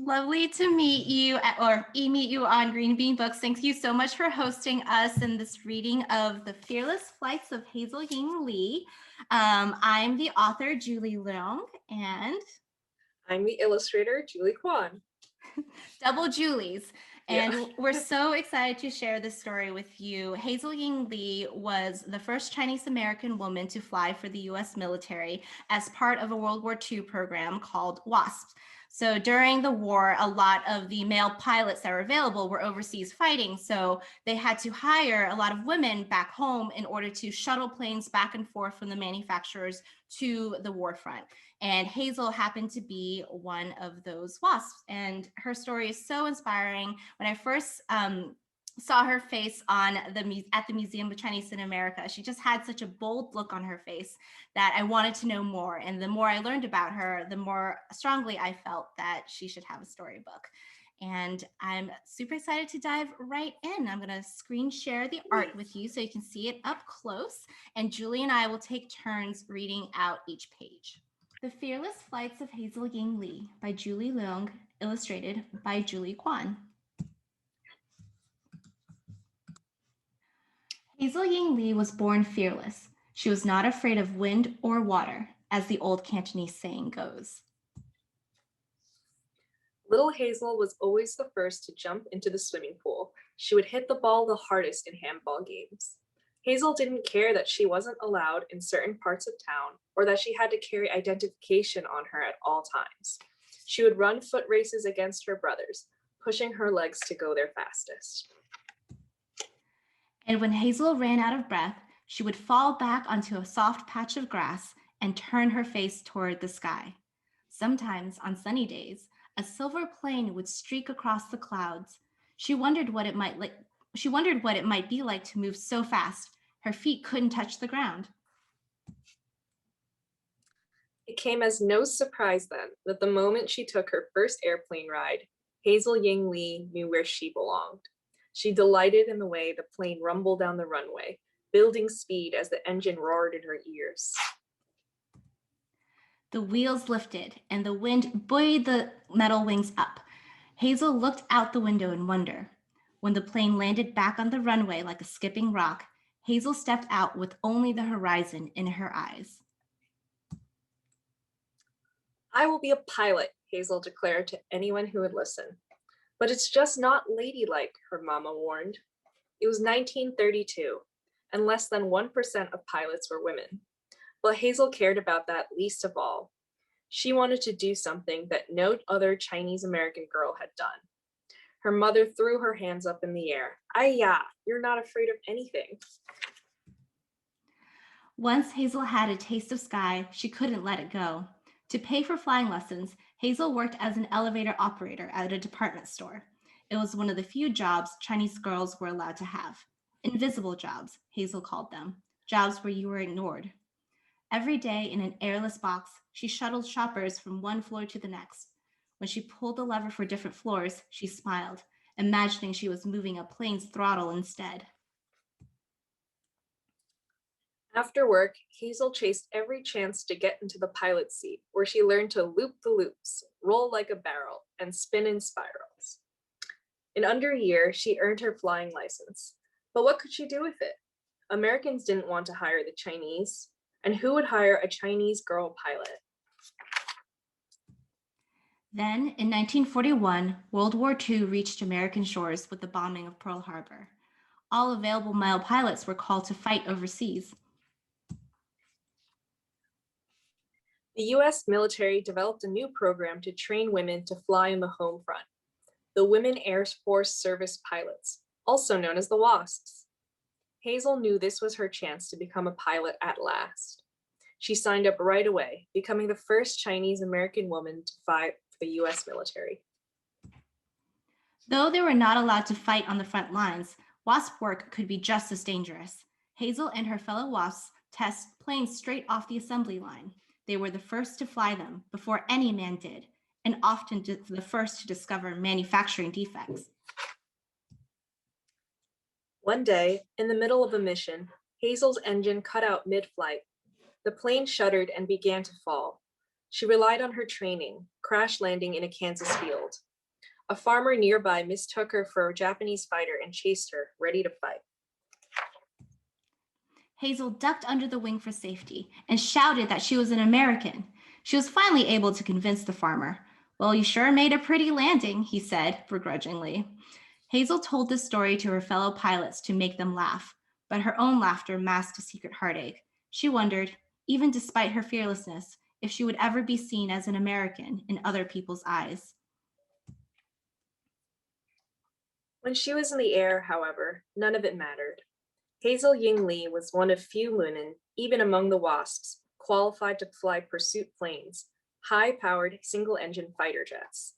Lovely to meet you meet you on Green Bean Books. Thank you so much for hosting us in this reading of The Fearless Flights of Hazel Ying Lee. I'm the author, Julie Leung, and I'm the illustrator, Julie Kwon. double Julies. Yeah. And we're so excited to share this story with you. Hazel Ying Lee was the first Chinese American woman to fly for the US military as part of a World War II program called WASP. So during the war, a lot of the male pilots that were available were overseas fighting. So they had to hire a lot of women back home in order to shuttle planes back and forth from the manufacturers to the war front. And Hazel happened to be one of those wasps. And her story is so inspiring. When I first saw her face at the Museum of Chinese in America, she just had such a bold look on her face that I wanted to know more. And the more I learned about her, the more strongly I felt that she should have a storybook. And I'm super excited to dive right in. I'm going to screen share the art with you so you can see it up close. And Julie and I will take turns reading out each page. The Fearless Flights of Hazel Ying Lee by Julie Leung, illustrated by Julie Kwon. Hazel Ying Lee was born fearless. She was not afraid of wind or water, as the old Cantonese saying goes. Little Hazel was always the first to jump into the swimming pool. She would hit the ball the hardest in handball games. Hazel didn't care that she wasn't allowed in certain parts of town or that she had to carry identification on her at all times. She would run foot races against her brothers, pushing her legs to go their fastest. And when Hazel ran out of breath, she would fall back onto a soft patch of grass and turn her face toward the sky. Sometimes, on sunny days, a silver plane would streak across the clouds. She wondered what it might be like to move so fast. Her feet couldn't touch the ground. It came as no surprise then that the moment she took her first airplane ride, Hazel Ying Lee knew where she belonged. She delighted in the way the plane rumbled down the runway, building speed as the engine roared in her ears. The wheels lifted, and the wind buoyed the metal wings up. Hazel looked out the window in wonder. When the plane landed back on the runway like a skipping rock, Hazel stepped out with only the horizon in her eyes. I will be a pilot, Hazel declared to anyone who would listen. But it's just not ladylike, her mama warned. It was 1932, and less than 1% of pilots were women. But Hazel cared about that least of all. She wanted to do something that no other Chinese American girl had done. Her mother threw her hands up in the air. Ay-ya, you're not afraid of anything. Once Hazel had a taste of sky, she couldn't let it go. To pay for flying lessons, Hazel worked as an elevator operator at a department store. It was one of the few jobs Chinese girls were allowed to have. Invisible jobs, Hazel called them. Jobs where you were ignored. Every day in an airless box, she shuttled shoppers from one floor to the next. When she pulled the lever for different floors, she smiled, imagining she was moving a plane's throttle instead. After work, Hazel chased every chance to get into the pilot's seat, where she learned to loop the loops, roll like a barrel, and spin in spirals. In under a year, she earned her flying license. But what could she do with it? Americans didn't want to hire the Chinese, and who would hire a Chinese girl pilot? Then, in 1941, World War II reached American shores with the bombing of Pearl Harbor. All available male pilots were called to fight overseas. The US military developed a new program to train women to fly in the home front, the Women Air Force Service Pilots, also known as the WASPs. Hazel knew this was her chance to become a pilot at last. She signed up right away, becoming the first Chinese American woman to fight for the US military. Though they were not allowed to fight on the front lines, WASP work could be just as dangerous. Hazel and her fellow WASPs test planes straight off the assembly line. They were the first to fly them before any man did, and often the first to discover manufacturing defects. One day, in the middle of a mission, Hazel's engine cut out mid-flight. The plane shuddered and began to fall. She relied on her training, crash landing in a Kansas field. A farmer nearby mistook her for a Japanese fighter and chased her, ready to fight. Hazel ducked under the wing for safety and shouted that she was an American. She was finally able to convince the farmer. "Well, you sure made a pretty landing," he said begrudgingly. Hazel told this story to her fellow pilots to make them laugh, but her own laughter masked a secret heartache. She wondered, even despite her fearlessness, if she would ever be seen as an American in other people's eyes. When she was in the air, however, none of it mattered. Hazel Ying Lee was one of few women, even among the WASPs, qualified to fly pursuit planes, high-powered single-engine fighter jets.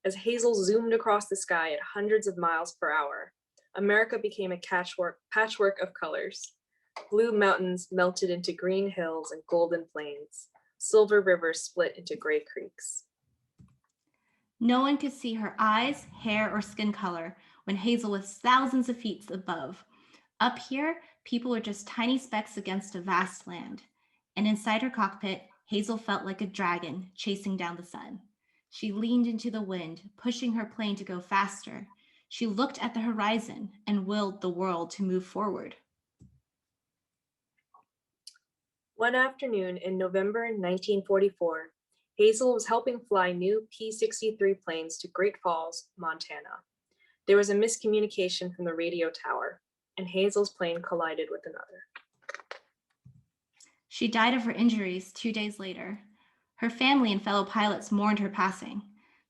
As Hazel zoomed across the sky at hundreds of miles per hour, America became a patchwork of colors. Blue mountains melted into green hills and golden plains. Silver rivers split into gray creeks. No one could see her eyes, hair, or skin color when Hazel was thousands of feet above. Up here, people were just tiny specks against a vast land. And inside her cockpit, Hazel felt like a dragon chasing down the sun. She leaned into the wind, pushing her plane to go faster. She looked at the horizon and willed the world to move forward. One afternoon in November 1944, Hazel was helping fly new P-63 planes to Great Falls, Montana. There was a miscommunication from the radio tower, and Hazel's plane collided with another. She died of her injuries 2 days later. Her family and fellow pilots mourned her passing.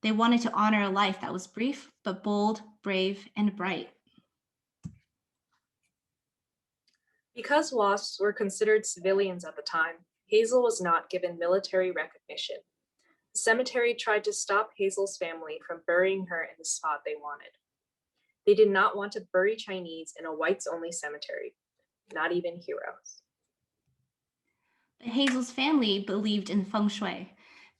They wanted to honor a life that was brief, but bold, brave, and bright. Because WASPs were considered civilians at the time, Hazel was not given military recognition. The cemetery tried to stop Hazel's family from burying her in the spot they wanted. They did not want to bury Chinese in a whites-only cemetery, not even heroes. But Hazel's family believed in feng shui,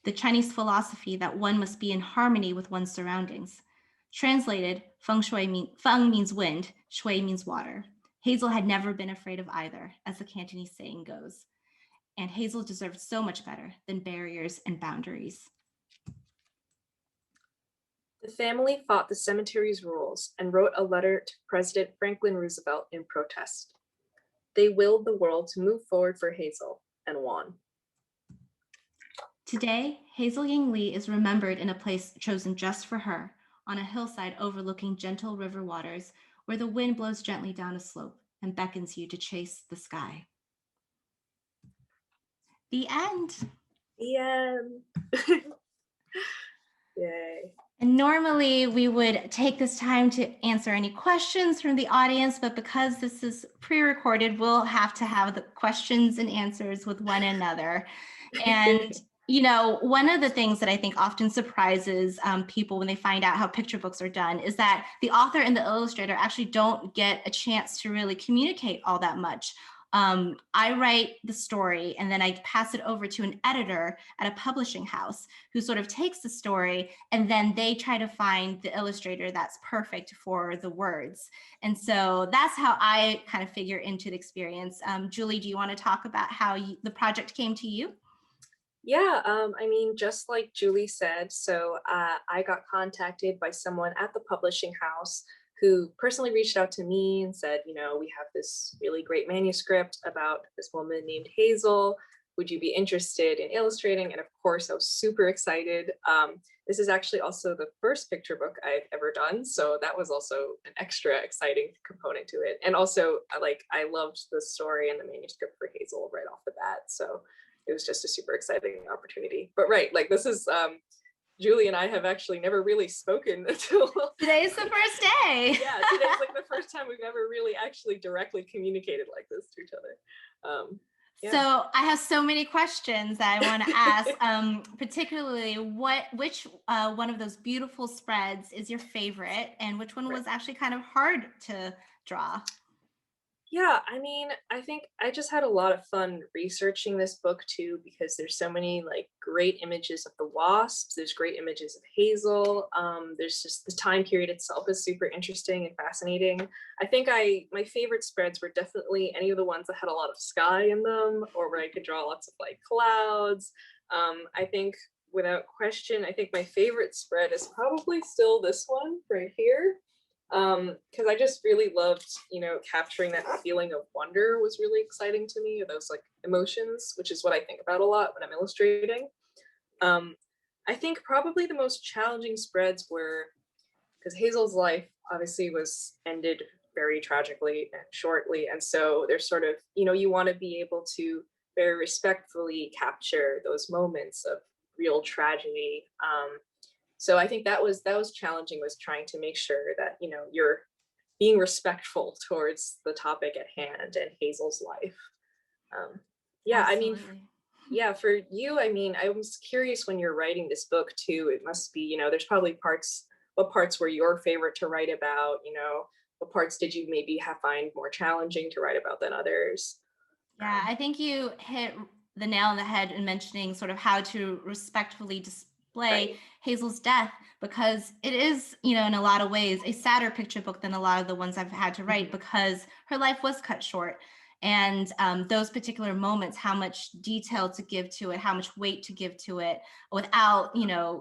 the Chinese philosophy that one must be in harmony with one's surroundings. Translated, feng means wind, shui means water. Hazel had never been afraid of either, as the Cantonese saying goes. And Hazel deserved so much better than barriers and boundaries. The family fought the cemetery's rules and wrote a letter to President Franklin Roosevelt in protest. They willed the world to move forward for Hazel and won. Today, Hazel Ying Lee is remembered in a place chosen just for her, on a hillside overlooking gentle river waters where the wind blows gently down a slope and beckons you to chase the sky. The end. The end. Yay. And normally we would take this time to answer any questions from the audience, but because this is pre-recorded, we'll have to have the questions and answers with one another. And you know, one of the things that I think often surprises people when they find out how picture books are done is that the author and the illustrator actually don't get a chance to really communicate all that much. I write the story and then I pass it over to an editor at a publishing house who sort of takes the story and then they try to find the illustrator that's perfect for the words. And so that's how I kind of figure into the experience. Julie, do you want to talk about how the project came to you? Yeah, I mean, just like Julie said, so I got contacted by someone at the publishing house who personally reached out to me and said, you know, we have this really great manuscript about this woman named Hazel. Would you be interested in illustrating? And of course, I was super excited. This is actually also the first picture book I've ever done. So that was also an extra exciting component to it. And also, I loved the story and the manuscript for Hazel right off the bat. So it was just a super exciting opportunity. But right, like this is, Julie and I have actually never really spoken until today's the first day. Yeah, today's like the first time we've ever really actually directly communicated like this to each other. Yeah. So I have so many questions that I want to ask, particularly which one of those beautiful spreads is your favorite and which one was actually kind of hard to draw? Yeah, I mean, I think I just had a lot of fun researching this book too, because there's so many like great images of the wasps. There's great images of Hazel. There's just the time period itself is super interesting and fascinating. I think my favorite spreads were definitely any of the ones that had a lot of sky in them, or where I could draw lots of like clouds. I think without question, I think my favorite spread is probably still this one right here. Because I just really loved, capturing that feeling of wonder was really exciting to me, or those like emotions, which is what I think about a lot when I'm illustrating. Um, I think probably the most challenging spreads were because Hazel's life obviously was ended very tragically and shortly. And so there's sort of, you want to be able to very respectfully capture those moments of real tragedy. So I think that was challenging, was trying to make sure that, you're being respectful towards the topic at hand and Hazel's life. Yeah, I mean, Absolutely. yeah, for you, I mean, I was curious when you're writing this book too, it must be, there's probably what parts were your favorite to write about, what parts did you maybe find more challenging to write about than others? Yeah, I think you hit the nail on the head in mentioning sort of how to respectfully display Right. Hazel's death, because it is, in a lot of ways, a sadder picture book than a lot of the ones I've had to write, Mhm. because her life was cut short. And those particular moments, how much detail to give to it, how much weight to give to it without,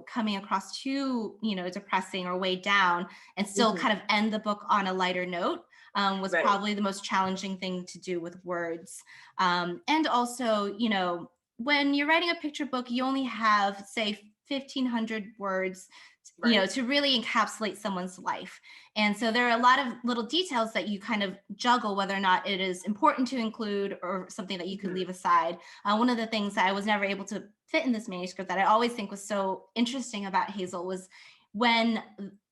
coming across too, depressing or weighed down, and still Mhm. kind of end the book on a lighter note, was Right. probably the most challenging thing to do with words. And also, when you're writing a picture book, you only have, say, 1,500 words, Right. to really encapsulate someone's life. And so there are a lot of little details that you kind of juggle whether or not it is important to include or something that you could Mhm. leave aside. One of the things that I was never able to fit in this manuscript that I always think was so interesting about Hazel was when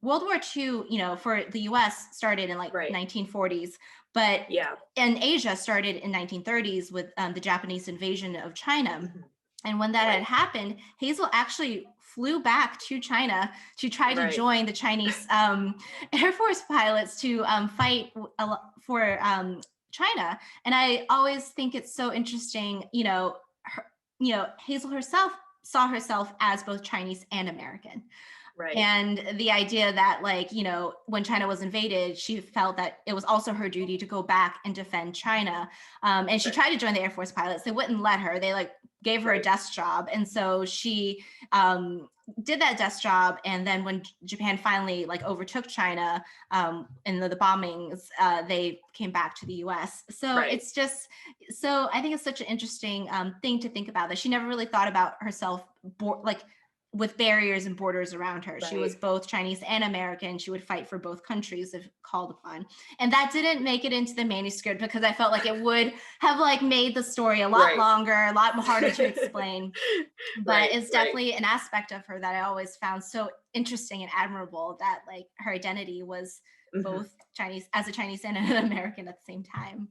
World War II, for the US started in like Right. 1940s, but Yeah. in Asia started in 1930s with the Japanese invasion of China. Mhm. And when that had Right. happened, Hazel actually flew back to China to try to Right. join the Chinese Air Force pilots to fight for China. And I always think it's so interesting, Hazel herself saw herself as both Chinese and American. Right. And the idea that, like, when China was invaded, she felt that it was also her duty to go back and defend China. And she Right. tried to join the Air Force pilots. They wouldn't let her. They like gave her a Right. desk job. And so she did that desk job. And then when Japan finally like overtook China in the bombings, they came back to the US. So Right. it's just, so I think it's such an interesting thing to think about, that she never really thought about herself like with barriers and borders around her. She was Right. both Chinese and American. She would fight for both countries if called upon. And that didn't make it into the manuscript because I felt like it would have like made the story a lot Right. longer, a lot harder to explain. But Right. it's Right. definitely an aspect of her that I always found so interesting and admirable, that like her identity was Mhm. both Chinese, as a Chinese and an American at the same time.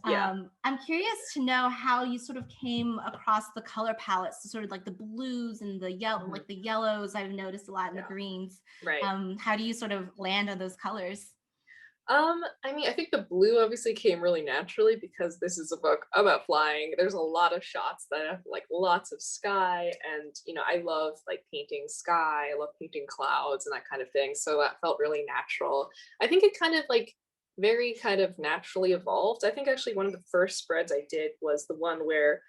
Yeah. I'm curious to know how you sort of came across the color palettes, sort of like the blues and the yellow, Mhm. like the yellows. I've noticed a lot in the Yeah. greens. Right. How do you sort of land on those colors? I mean, I think the blue obviously came really naturally because this is a book about flying. There's a lot of shots that have like lots of sky, and I love like painting sky. I love painting clouds and that kind of thing. So that felt really natural. I think it kind of like very kind of naturally evolved. I think actually one of the first spreads I did was the one where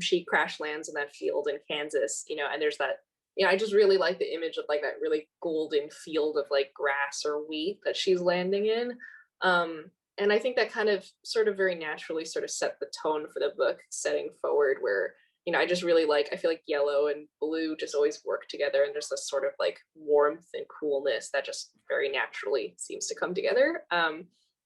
she crash lands in that field in Kansas, and there's that, I just really like the image of like that really golden field of like grass or wheat that she's landing in. And I think that kind of sort of very naturally sort of set the tone for the book setting forward, where, I just really like, I feel like yellow and blue just always work together. And there's this sort of like warmth and coolness that just very naturally seems to come together.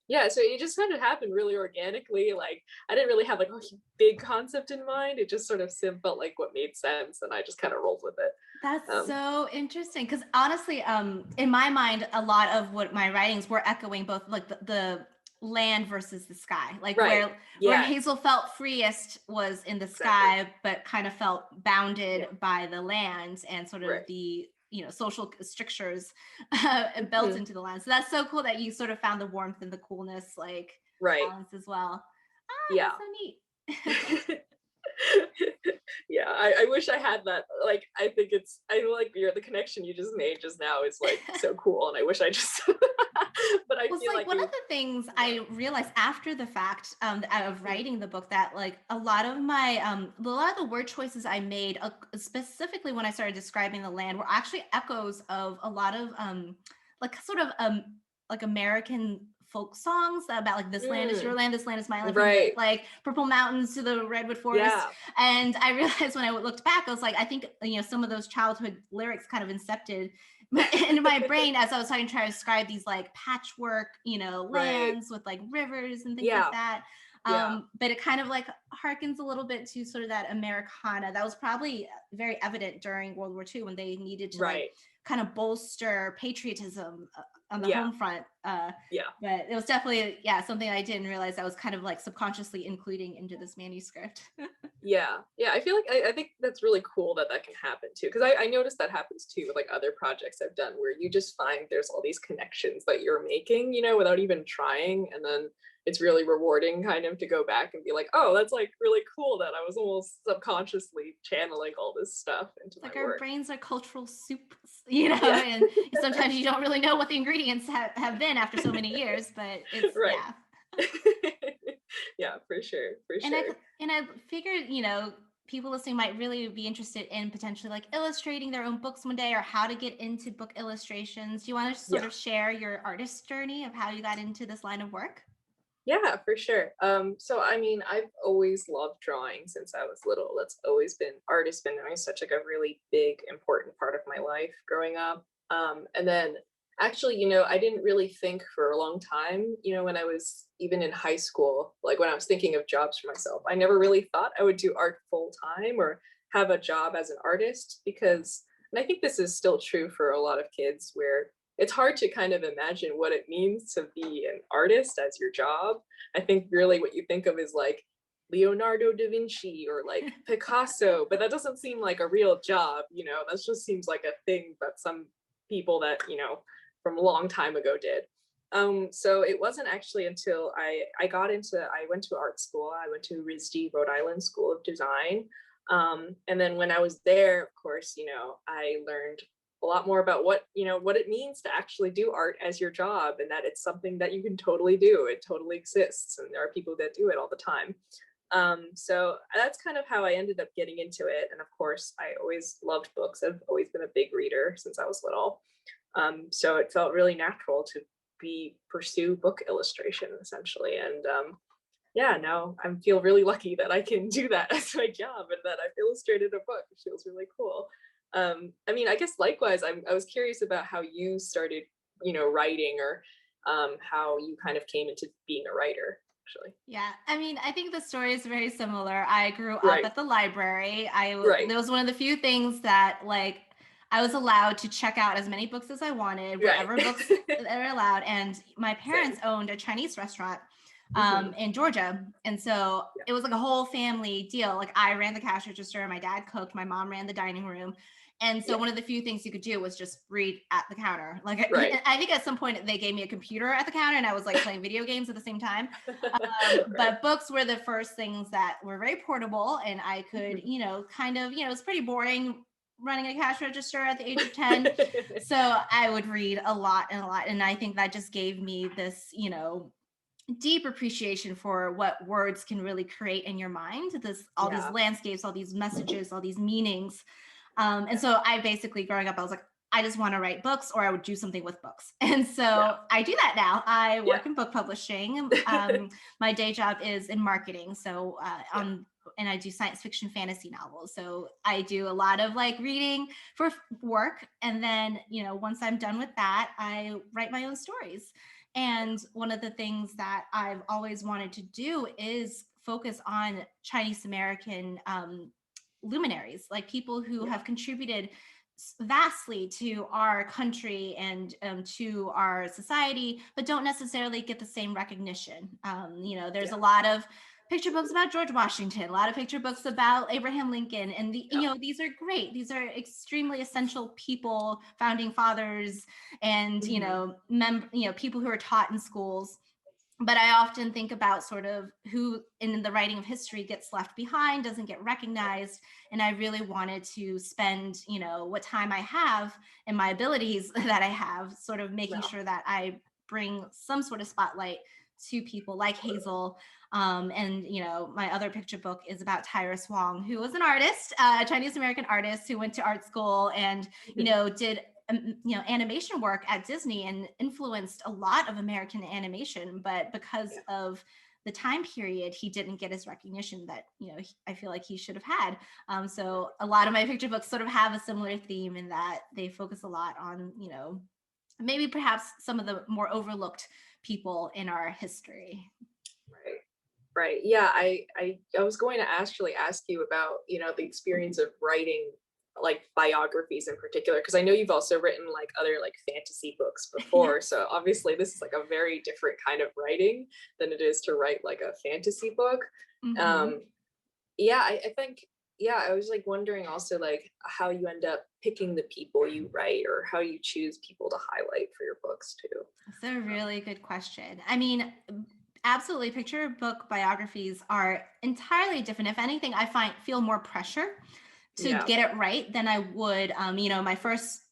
Yeah, so it just kind of happened really organically. Like I didn't really have like a big concept in mind. It just sort of felt like what made sense, and I just kind of rolled with it. That's Um, so interesting, because honestly, in my mind, a lot of what my writings were echoing both like the land versus the sky. Like right. where Yeah, Hazel felt freest was in the exactly. sky, but kind of felt Yeah, bounded by the land and sort of right. the social strictures built Mhm. into the land. So that's so cool that you sort of found the warmth and the coolness like Right. balance as well. Ah, Yeah. that's so neat. Yeah, I wish I had that. Like, I think I like the connection you just made just now is like so cool, and I wish I just But I Well, it's feel like like one it of was, the things yeah. I realized after the fact of Mhm. writing the book that like a lot of my a lot of the word choices I made, specifically when I started describing the land, were actually echoes of a lot of like sort of like American folk songs about like this land is your Mm, land, this land is my land, from the right. like Purple Mountains to the Redwood Forest. Yeah. And I realized when I looked back, I was like, I think some of those childhood lyrics kind of incepted into my brain as I was trying to describe these like patchwork, Right. lands with like rivers and things like Yeah. that. Yeah. But it kind of like harkens a little bit to sort of that Americana that was probably very evident during World War II when they needed to like Right. kind of bolster patriotism on the Yeah. home front. Yeah. But it was definitely, yeah, something I didn't realize I was kind of like subconsciously including into this manuscript. Yeah. Yeah. I feel like I think that's really cool that that can happen too. Cause I noticed that happens too with like other projects I've done where you just find there's all these connections that you're making, without even trying. And then it's really rewarding kind of to go back and be like, oh, that's like really cool that I was almost subconsciously channeling all this stuff into It's my like our work. brains are cultural soups, Yeah. and sometimes you don't really know what the ingredients have been after so many years, but it's, Right. yeah. Yeah, for sure. For And I sure. and I figured, people listening might really be interested in potentially like illustrating their own books one day or how to get into book illustrations. Do you want to sort Yeah. of share your artist journey of how you got into this line of work? Yeah, for sure. So I mean, I've always loved drawing since I was little. That's always been art has been always such like a really big, important part of my life growing up. And then actually, I didn't really think for a long time, when I was even in high school, like when I was thinking of jobs for myself, I never really thought I would do art full time or have a job as an artist because, and I think this is still true for a lot of kids where it's hard to kind of imagine what it means to be an artist as your job. I think really what you think of is like Leonardo da Vinci or like Picasso, but that doesn't seem like a real job. That just seems like a thing that some people that, from a long time ago did. So it wasn't actually until I went to art school. I went to RISD, Rhode Island School of Design. And then when I was there, of course, I learned a lot more about what it means to actually do art as your job and that it's something that you can totally do. It totally exists and there are people that do it all the time. So that's kind of how I ended up getting into it. And of course, I always loved books. I've always been a big reader since I was little. So it felt really natural to pursue book illustration essentially. And yeah, now I feel really lucky that I can do that as my job and that I've illustrated a book. It feels really cool. I mean, I guess likewise, I was curious about how you started, writing or how you kind of came into being a writer, actually. Yeah, I mean, I think the story is very similar. I grew up Right, at the library. right, There was one of the few things that like I was allowed to check out as many books as I wanted, right. whatever books that are allowed. And my parents Same. owned a Chinese restaurant Hmm. in Georgia, and so Yeah, it was like a whole family deal. Like I ran the cash register, my dad cooked, my mom ran the dining room. And so yeah, one of the few things you could do was just read at the counter. Like right. I think at some point they gave me a computer at the counter and I was like playing video games at the same time. Right. But books were the first things that were very portable and I could, Mhm. kind of, it was pretty boring running a cash register at the age of 10. So I would read a lot and a lot. And I think that just gave me this, deep appreciation for what words can really create in your mind. All these Yeah, landscapes, all these messages, all these meanings. And yeah, so I basically, growing up, I was like, I just want to write books or I would do something with books. And yeah, so I do that now. I yeah, work in book publishing. My day job is in marketing. So yeah, and I do science fiction fantasy novels. So I do a lot of like reading for work. And then, once I'm done with that, I write my own stories. yeah, And one of the things that I've always wanted to do is focus on Chinese American luminaries, like people who yeah, have contributed vastly to our country and to our society, but don't necessarily get the same recognition. There's a yeah, lot of picture books about George Washington, a lot of picture books about Abraham Lincoln, and yeah. these are great. These are extremely essential people, founding fathers, and Hmm. people who are taught in schools. But I often think about sort of who in the writing of history gets left behind, doesn't get Yeah, recognized. And I really wanted to spend, what time I have and my abilities that I have, sort of making yeah, sure that I bring some sort of spotlight to people like Hazel. And my other picture book is about Tyrus Wong, who was an artist, a Chinese American artist who went to art school and did animation work at Disney and influenced a lot of American animation. But because of the time period, he didn't get his recognition that I feel like he should have had. So a lot of my picture books sort of have a similar theme in that they focus a lot on maybe perhaps some of the more overlooked people in our history. Right. Yeah, I was going to actually ask you about, the experience of writing like biographies in particular, because I know you've also written like other like fantasy books before. So obviously this is like a very different kind of writing than it is to write like a fantasy book. Mm-hmm. I think, I was like wondering also like how you end up picking the people you write or how you choose people to highlight for your books too. That's a really good question. I mean, absolutely, picture book biographies are entirely different. If anything, I feel more pressure to get it right than I would. My first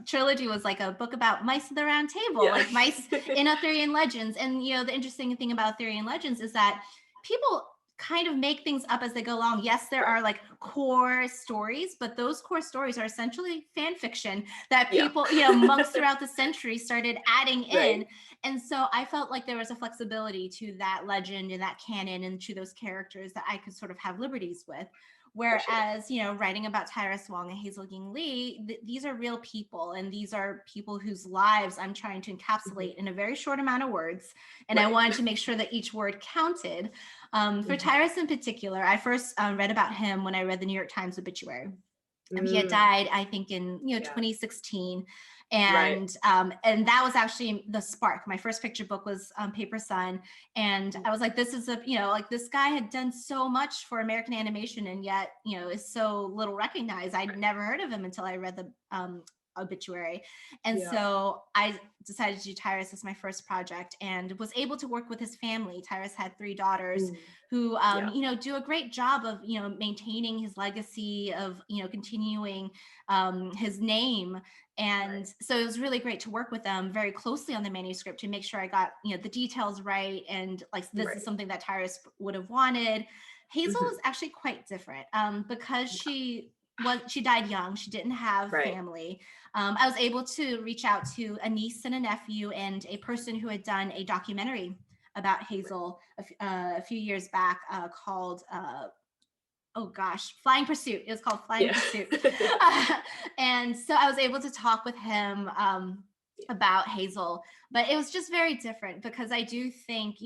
trilogy was like a book about mice at the round table, like mice in Arthurian legends. And the interesting thing about Arthurian legends is that people kind of make things up as they go along. Yes, there are like core stories, but those core stories are essentially fan fiction that people, monks throughout the century started adding in. And so I felt like there was a flexibility to that legend and that canon and to those characters that I could sort of have liberties with. Whereas, writing about Tyrus Wong and Hazel Ying Lee, these are real people, and these are people whose lives I'm trying to encapsulate in a very short amount of words. And I wanted to make sure that each word counted. For Tyrus in particular, I first read about him when I read the New York Times obituary. He had died, I think, in 2016. And that was actually the spark. My first picture book was Paper Sun, and I was like, this is this guy had done so much for American animation, and yet is so little recognized. I'd never heard of him until I read the obituary. And so I decided to do Tyrus as my first project and was able to work with his family. Tyrus had 3 daughters who, do a great job of, maintaining his legacy of, continuing his name. And so it was really great to work with them very closely on the manuscript to make sure I got, the details right. And like, this is something that Tyrus would have wanted. Hazel is actually quite different because she died young. She didn't have family. I was able to reach out to a niece and a nephew and a person who had done a documentary about Hazel a few years back called Flying Pursuit. It was called Flying Pursuit. And so I was able to talk with him about Hazel, but it was just very different because I do think,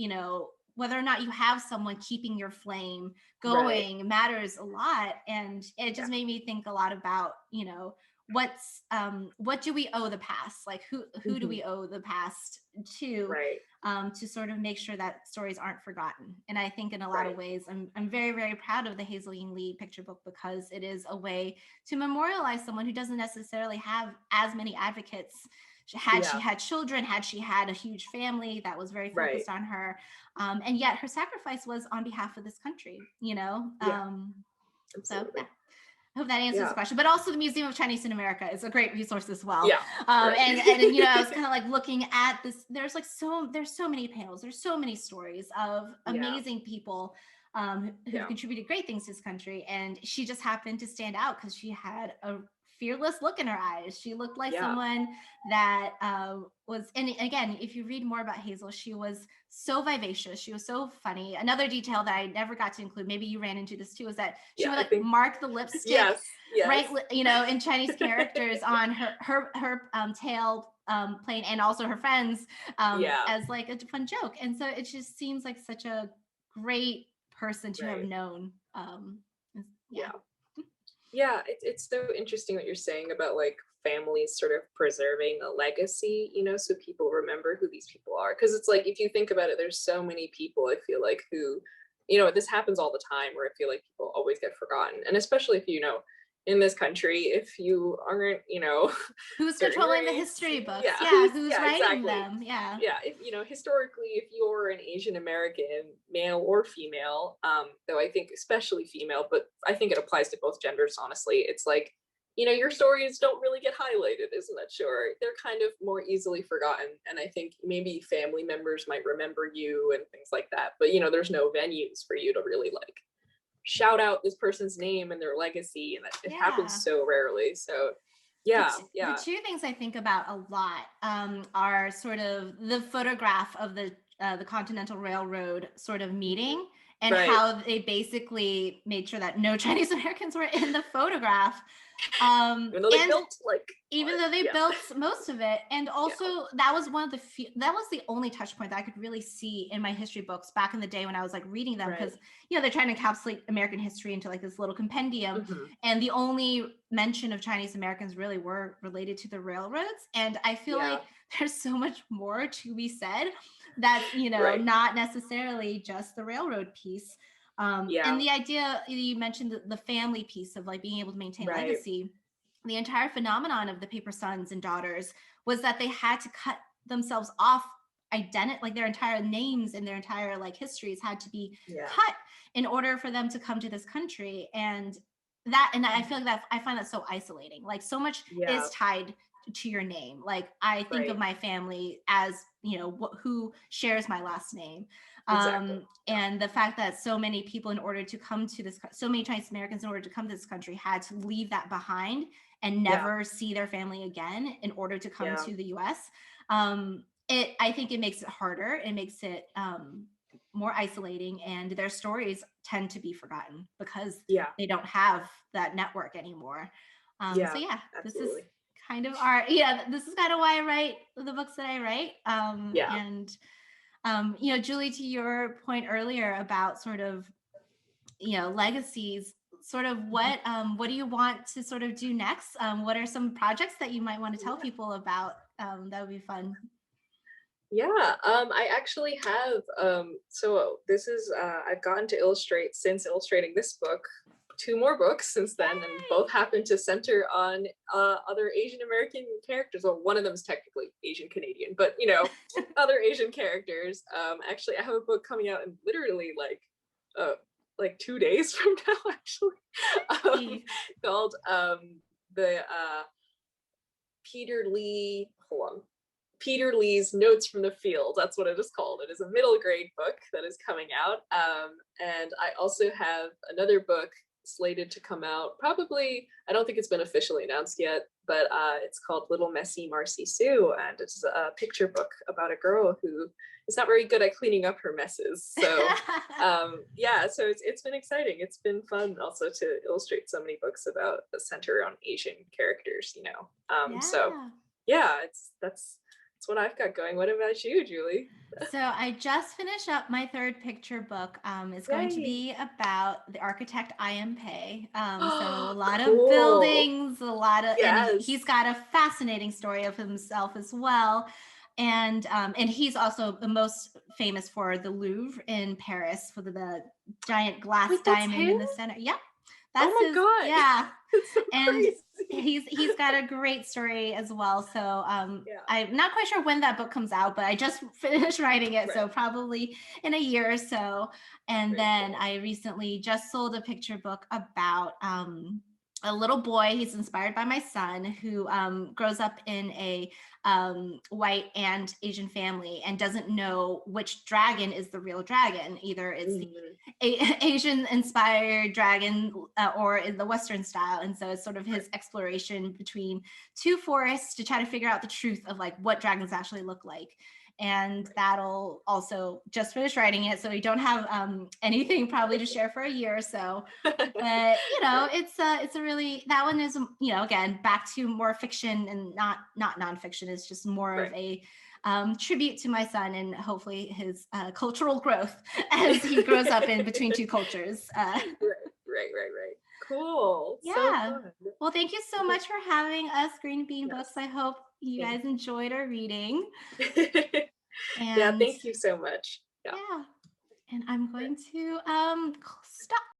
whether or not you have someone keeping your flame going matters a lot. And it just made me think a lot about, what do we owe the past? Like who do we owe the past to sort of make sure that stories aren't forgotten? And I think in a lot of ways, I'm very, very proud of the Hazel Ying Lee picture book because it is a way to memorialize someone who doesn't necessarily have as many advocates. Had she had children, had she had a huge family that was very focused on her, and yet her sacrifice was on behalf of this country, so I hope that answers the question. But also the Museum of Chinese in America is a great resource as well. And I was kind of like looking at this. There's so many panels. There's so many stories of amazing people who've contributed great things to this country. And she just happened to stand out because she had a fearless look in her eyes. She looked like someone that was, and again, if you read more about Hazel, she was so vivacious. She was so funny. Another detail that I never got to include, maybe you ran into this too, is that she would mark the lipstick, right? In Chinese characters on her tail plane and also her friends as like a fun joke. And so it just seems like such a great person to have known. It's so interesting what you're saying about like families sort of preserving a legacy, so people remember who these people are. Because it's like, if you think about it, there's so many people I feel like who, this happens all the time where I feel like people always get forgotten. And especially if, in this country, if you aren't, who's controlling the history books, who's writing them, if historically, if you're an Asian American, male or female, though I think especially female, but I think it applies to both genders, honestly, it's like your stories don't really get highlighted as much, or they're kind of more easily forgotten. And I think maybe family members might remember you and things like that, but there's no venues for you to really like shout out this person's name and their legacy, and it happens Yeah. so rarely. So The, yeah, t- the yeah, two things I think about a lot are sort of the photograph of the Continental Railroad sort of meeting, and right. how they basically made sure that no Chinese Americans were in the photograph. Even though they And built like a even lot. though they Yeah, built most of it, and yeah. also that was one of the few, that was the only touch point that I could really see in my history books back in the day when I was like reading them, Right. because they're trying to encapsulate American history into like this little compendium, Hmm. and the only mention of Chinese Americans really were related to the railroads. And I feel Yeah, like there's so much more to be said that's right. not necessarily just the railroad piece. And Yeah, the idea you mentioned, the family piece of like being able to maintain right. legacy. The entire phenomenon of the paper sons and daughters was that they had to cut themselves off, like their entire names and their entire like histories had to be Yeah, cut in order for them to come to this country. And I feel like that I find that so isolating. Like so much yeah, is tied to your name. Like I think of right. my family as who shares my last name. Exactly. And the fact that so many people, in order to come to this, so many Chinese Americans, in order to come to this country, had to leave that behind and Yeah, never see their family again in order to come yeah, to the US. I think it makes it harder. It makes it more isolating, and their stories tend to be forgotten because yeah, they don't have that network anymore. So yeah, yeah, this is absolutely. kind of our yeah. This is kind of why I write the books that I write. Yeah. And Julie, to your point earlier about sort of legacies, sort of Mhm. what do you want to sort of do next? What are some projects that you might want to tell Yeah. people about? That would be fun. Yeah, I actually have so this is I've gotten to illustrate since illustrating this book, two more books since then, and both Yay! happen to center on other Asian American characters. Well, one of them is technically Asian Canadian, but other Asian characters. Actually, I have a book coming out in literally uh like 2 days from now, actually, um, Yay. called the Peter Lee. Hold on. Peter Lee's Notes from the Field. That's what it is called. It is a middle grade book that is coming out. And I also have another book slated to come out probably, I don't think it's been officially announced yet, but it's called Little Messy Marcy Sue. And it's a picture book about a girl who is not very good at cleaning up her messes. So yeah, so it's been exciting. It's been fun also to illustrate so many books about the center on Asian characters. So Yeah. yeah, that's what I've got going. What about you, Julie? So I just finished up my third picture book. It's going to Yay. be about the architect I.M. Pei. So a lot of Cool. buildings, and he's Yes. got a fascinating story of himself as well. And he's also the most famous for the Louvre in Paris, for the giant glass Wait, that's diamond him? in the center. Yep, Oh that's my his. God. Yeah, It's so and crazy. he's got a great story as well. So Yeah. I'm not quite sure when that book comes out, but I just finished writing it, Right. so probably in a year or so. And Very then cool. I recently just sold a picture book about a little boy. He's inspired by my son, who grows up in a white and Asian family and doesn't know which dragon is the real dragon. Either it's the Mhm. Asian inspired dragon or in the Western style. And so it's sort of Right. his exploration between two forests to try to figure out the truth of like what dragons actually look like. And Right. that'll also just finish writing it. So we don't have anything probably to share for a year or so. But Right. it's a really, that one is again back to more fiction and not nonfiction. It's just more of Right. a tribute to my son and hopefully his cultural growth as he grows up in between two cultures. Right. Cool. So Yeah. fun. Well, thank you so much for having us, Green Bean Books. Yes. I hope you Thank guys enjoyed our reading. you. Yeah, And thank you so much. Yeah. yeah, and I'm Right. going to stop